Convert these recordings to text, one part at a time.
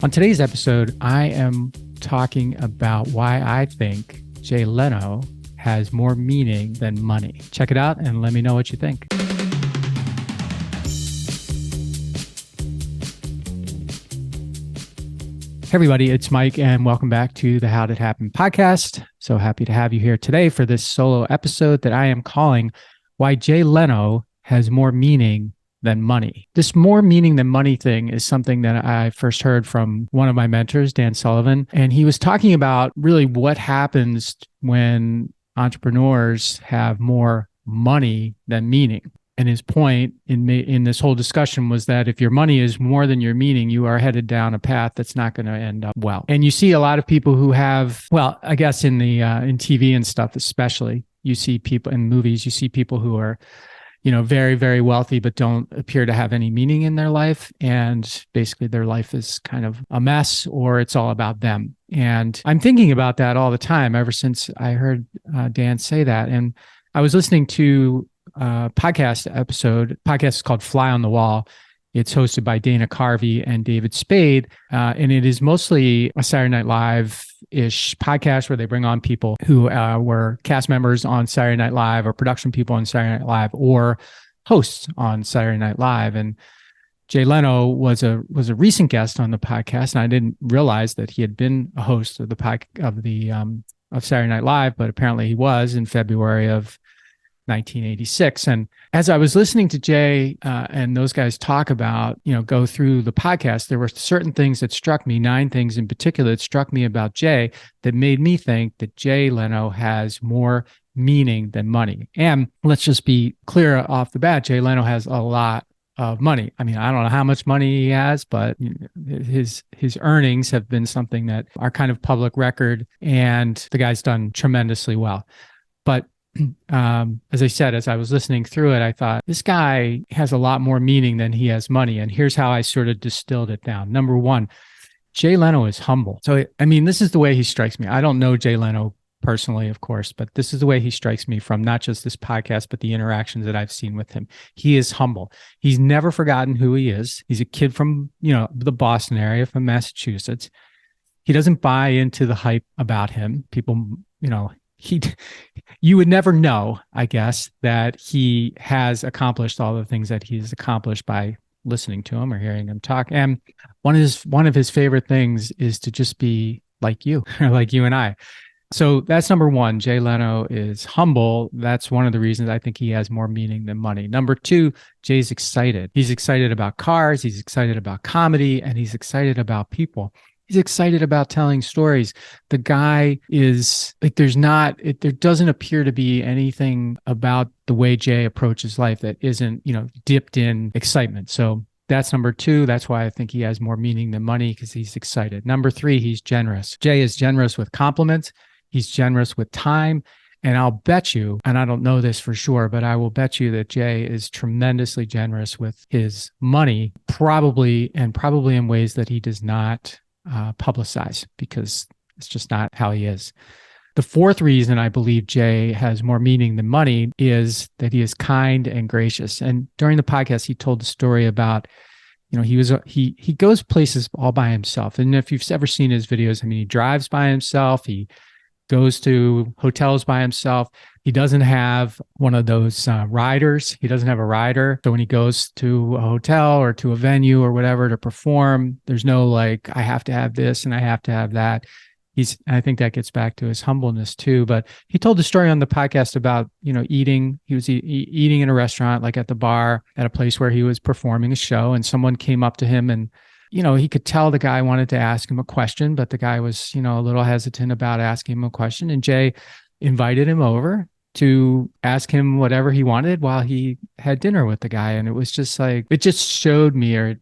On today's episode, I am talking about why I think Jay Leno has more meaning than money. Check it out and let me know what you think. Hey everybody, it's Mike and welcome back to the How Did It Happen podcast. So happy to have you here today for this solo episode that I am calling Why Jay Leno Has More Meaning Than Money. This more meaning than money thing is something that I first heard from one of my mentors, Dan Sullivan, and he was talking about really what happens when entrepreneurs have more money than meaning. And his point in this whole discussion was that if your money is more than your meaning, you are headed down a path that's not going to end up well. And you see a lot of people who have, well, I guess in TV and stuff especially, you see people in movies, you see people who are very, very wealthy, but don't appear to have any meaning in their life. And basically their life is kind of a mess or it's all about them. And I'm thinking about that all the time ever since I heard Dan say that. And I was listening to a podcast is called Fly on the Wall. It's hosted by Dana Carvey and David Spade. And it is mostly a Saturday Night Live-ish podcast where they bring on people who were cast members on Saturday Night Live or production people on Saturday Night Live or hosts on Saturday Night Live. And Jay Leno was a recent guest on the podcast, and I didn't realize that he had been a host of of Saturday Night Live, but apparently he was in February of 1986. And as I was listening to Jay and those guys talk about, go through the podcast, there were certain things that struck me, 9 things in particular that struck me about Jay that made me think that Jay Leno has more meaning than money. And let's just be clear off the bat, Jay Leno has a lot of money. I mean, I don't know how much money he has, but his earnings have been something that are kind of public record, and the guy's done tremendously well. But as I said, as I was listening through it, I thought this guy has a lot more meaning than he has money. And here's how I sort of distilled it down. Number one, Jay Leno is humble. So, I mean, this is the way he strikes me. I don't know Jay Leno personally, of course, but this is the way he strikes me from not just this podcast, but the interactions that I've seen with him. He is humble. He's never forgotten who he is. He's a kid from, the Boston area, from Massachusetts. He doesn't buy into the hype about him. People, you would never know, I guess, that he has accomplished all the things that he's accomplished by listening to him or hearing him talk. And one of his favorite things is to just be like you, or like you and I. So that's number one. Jay Leno is humble. That's one of the reasons I think he has more meaning than money. Number two, Jay's excited. He's excited about cars. He's excited about comedy, and he's excited about people. He's excited about telling stories. The guy is like, there doesn't appear to be anything about the way Jay approaches life that isn't, dipped in excitement. So that's number two. That's why I think he has more meaning than money, because he's excited. Number three, he's generous. Jay is generous with compliments. He's generous with time. And I'll bet you, and I don't know this for sure, but I will bet you that Jay is tremendously generous with his money, probably in ways that he does not publicize, because it's just not how he is. The fourth reason I believe Jay has more meaning than money is that he is kind and gracious. And during the podcast, he told the story about, he goes places all by himself. And if you've ever seen his videos, I mean, he drives by himself. He goes to hotels by himself. He doesn't have one of those riders. He doesn't have a rider. So when he goes to a hotel or to a venue or whatever to perform, there's no like, I have to have this and I have to have that. I think that gets back to his humbleness too. But he told the story on the podcast about, eating. He was eating in a restaurant, like at the bar, at a place where he was performing a show, and someone came up to him and he could tell the guy wanted to ask him a question, but the guy was, a little hesitant about asking him a question. And Jay invited him over to ask him whatever he wanted while he had dinner with the guy. And it was just like, it just showed me, or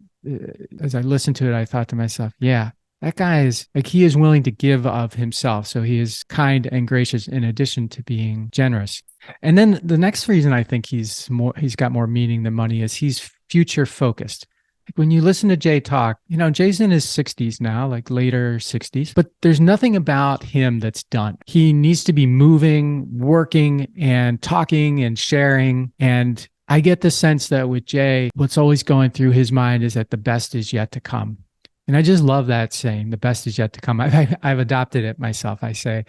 as I listened to it, I thought to myself, yeah, that guy is like, he is willing to give of himself. So he is kind and gracious in addition to being generous. And then the next reason I think he's got more meaning than money is he's future focused. Like when you listen to Jay talk, Jay's in his 60s now, like later 60s, but there's nothing about him that's done. He needs to be moving, working, and talking and sharing. And I get the sense that with Jay, what's always going through his mind is that the best is yet to come. And I just love that saying, the best is yet to come. I've adopted it myself. I say,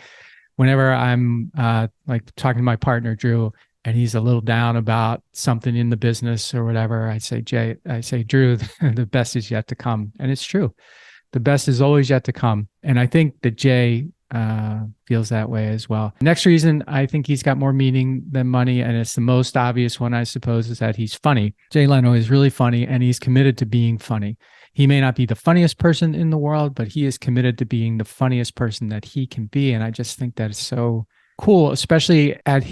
whenever I'm like talking to my partner, Drew, and he's a little down about something in the business or whatever, I say, Drew, the best is yet to come. And it's true. The best is always yet to come. And I think that Jay feels that way as well. Next reason I think he's got more meaning than money, and it's the most obvious one, I suppose, is that he's funny. Jay Leno is really funny, and he's committed to being funny. He may not be the funniest person in the world, but he is committed to being the funniest person that he can be. And I just think that is so cool, especially at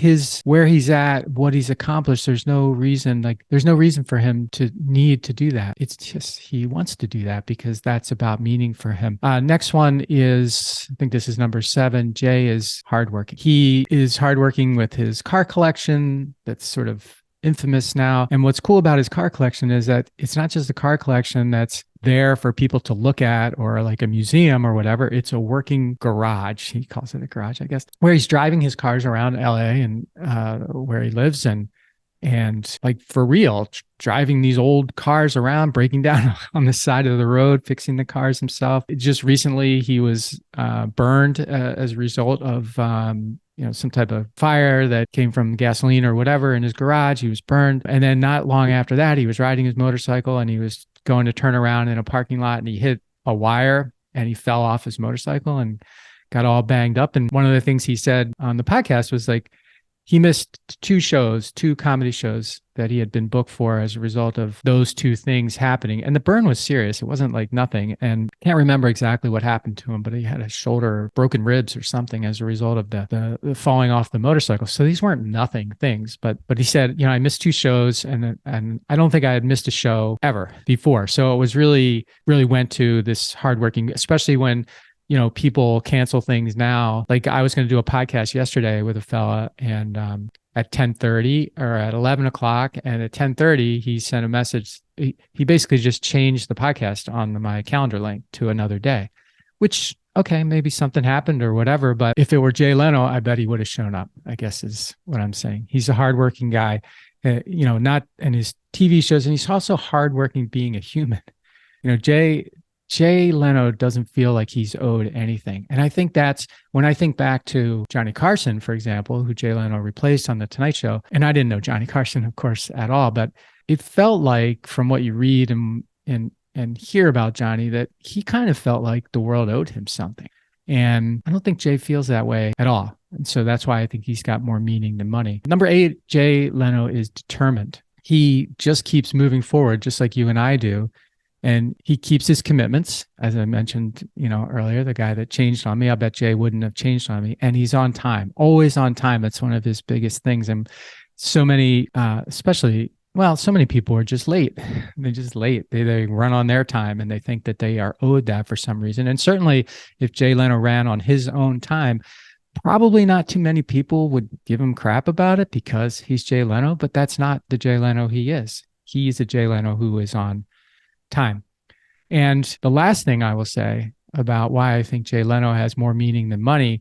where he's at, what he's accomplished. There's no reason for him to need to do that. It's just, he wants to do that because that's about meaning for him. Next one is, I think this is number 7. Jay is hardworking. He is hardworking with his car collection. That's sort of infamous now. And what's cool about his car collection is that it's not just a car collection that's there for people to look at or like a museum or whatever. It's a working garage. He calls it a garage, I guess, where he's driving his cars around LA and where he lives and like for real, driving these old cars around, breaking down on the side of the road, fixing the cars himself. Just recently, he was burned as a result of some type of fire that came from gasoline or whatever in his garage. He was burned. And then not long after that, he was riding his motorcycle and he was going to turn around in a parking lot and he hit a wire and he fell off his motorcycle and got all banged up. And one of the things he said on the podcast was like, he missed 2 comedy shows that he had been booked for as a result of those 2 things happening. And the burn was serious. It wasn't like nothing. And I can't remember exactly what happened to him, but he had a shoulder, broken ribs or something as a result of the falling off the motorcycle. So these weren't nothing things, but he said, I missed 2 shows and I don't think I had missed a show ever before. So it was really, really went to this hardworking, especially when people cancel things now. Like I was going to do a podcast yesterday with a fella and at 10:30 or at 11 o'clock. And at 10:30, he sent a message. He basically just changed the podcast on my calendar link to another day, which, okay, maybe something happened or whatever. But if it were Jay Leno, I bet he would have shown up, I guess is what I'm saying. He's a hardworking guy, not in his TV shows. And he's also hardworking being a human. Jay Leno doesn't feel like he's owed anything. And I think that's when I think back to Johnny Carson, for example, who Jay Leno replaced on The Tonight Show. And I didn't know Johnny Carson, of course, at all, but it felt like from what you read and hear about Johnny, that he kind of felt like the world owed him something. And I don't think Jay feels that way at all. And so that's why I think he's got more meaning than money. Number 8, Jay Leno is determined. He just keeps moving forward, just like you and I do. And he keeps his commitments, as I mentioned, earlier, the guy that changed on me. I bet Jay wouldn't have changed on me. And he's on time, always on time. That's one of his biggest things. And so many, so many people are just late. They're just late. They run on their time and they think that they are owed that for some reason. And certainly if Jay Leno ran on his own time, probably not too many people would give him crap about it because he's Jay Leno, but that's not the Jay Leno he is. He's a Jay Leno who is on time. And the last thing I will say about why I think Jay Leno has more meaning than money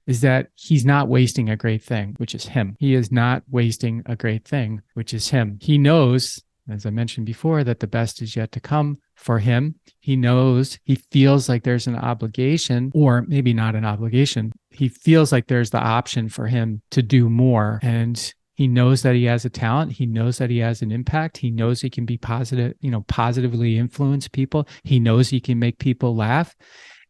is that he's not wasting a great thing, which is him. He is not wasting a great thing, which is him. He knows, as I mentioned before, that the best is yet to come for him. He knows, he feels like there's an obligation, or maybe not an obligation. He feels like there's the option for him to do more. And he knows that he has a talent. He knows that he has an impact. He knows he can be positive, positively influence people. He knows he can make people laugh.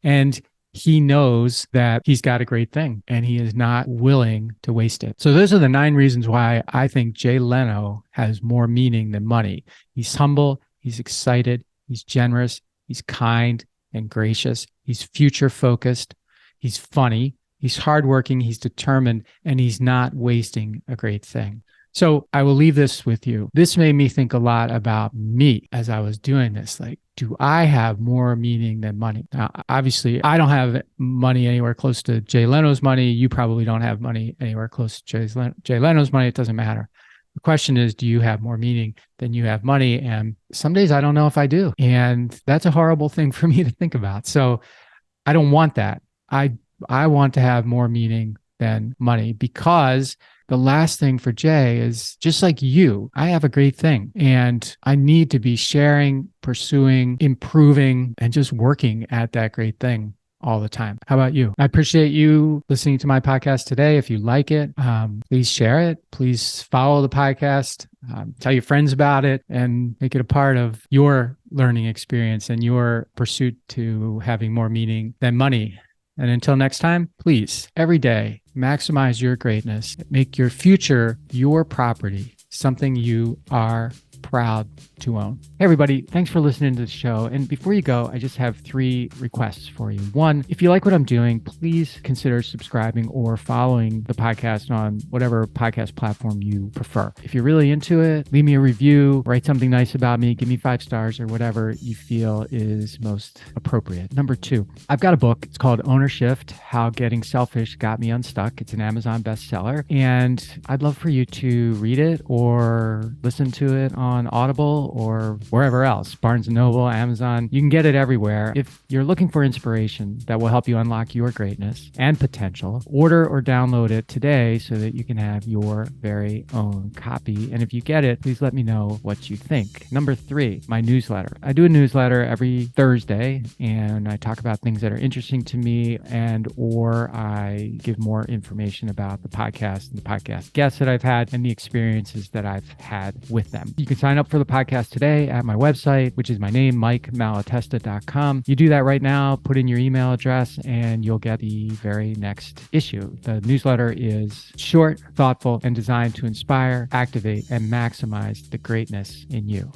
And he knows that he's got a great thing and he is not willing to waste it. So those are the 9 reasons why I think Jay Leno has more meaning than money. He's humble. He's excited. He's generous. He's kind and gracious. He's future focused. He's funny. He's hardworking, he's determined, and he's not wasting a great thing. So I will leave this with you. This made me think a lot about me as I was doing this. Like, do I have more meaning than money? Now, obviously, I don't have money anywhere close to Jay Leno's money. You probably don't have money anywhere close to Jay Leno's money. It doesn't matter. The question is, do you have more meaning than you have money? And some days I don't know if I do. And that's a horrible thing for me to think about. So I don't want that. I want to have more meaning than money because the last thing for Jay is just like you, I have a great thing and I need to be sharing, pursuing, improving, and just working at that great thing all the time. How about you? I appreciate you listening to my podcast today. If you like it, please share it. Please follow the podcast, tell your friends about it, and make it a part of your learning experience and your pursuit to having more meaning than money. And until next time, please, every day, maximize your greatness. Make your future your property, something you are proud to own. Hey, everybody. Thanks for listening to the show. And before you go, I just have 3 requests for you. 1, if you like what I'm doing, please consider subscribing or following the podcast on whatever podcast platform you prefer. If you're really into it, leave me a review, write something nice about me, give me 5 stars or whatever you feel is most appropriate. Number 2, I've got a book. It's called Ownershift: How Getting Selfish Got Me Unstuck. It's an Amazon bestseller. And I'd love for you to read it or listen to it on Audible or wherever else, Barnes & Noble, Amazon. You can get it everywhere. If you're looking for inspiration that will help you unlock your greatness and potential, order or download it today so that you can have your very own copy. And if you get it, please let me know what you think. Number 3, my newsletter. I do a newsletter every Thursday and I talk about things that are interesting to me or I give more information about the podcast and the podcast guests that I've had and the experiences that I've had with them. You can sign up for the podcast today at my website, which is my name, MikeMalatesta.com. You do that right now, put in your email address, and you'll get the very next issue. The newsletter is short, thoughtful, and designed to inspire, activate, and maximize the greatness in you.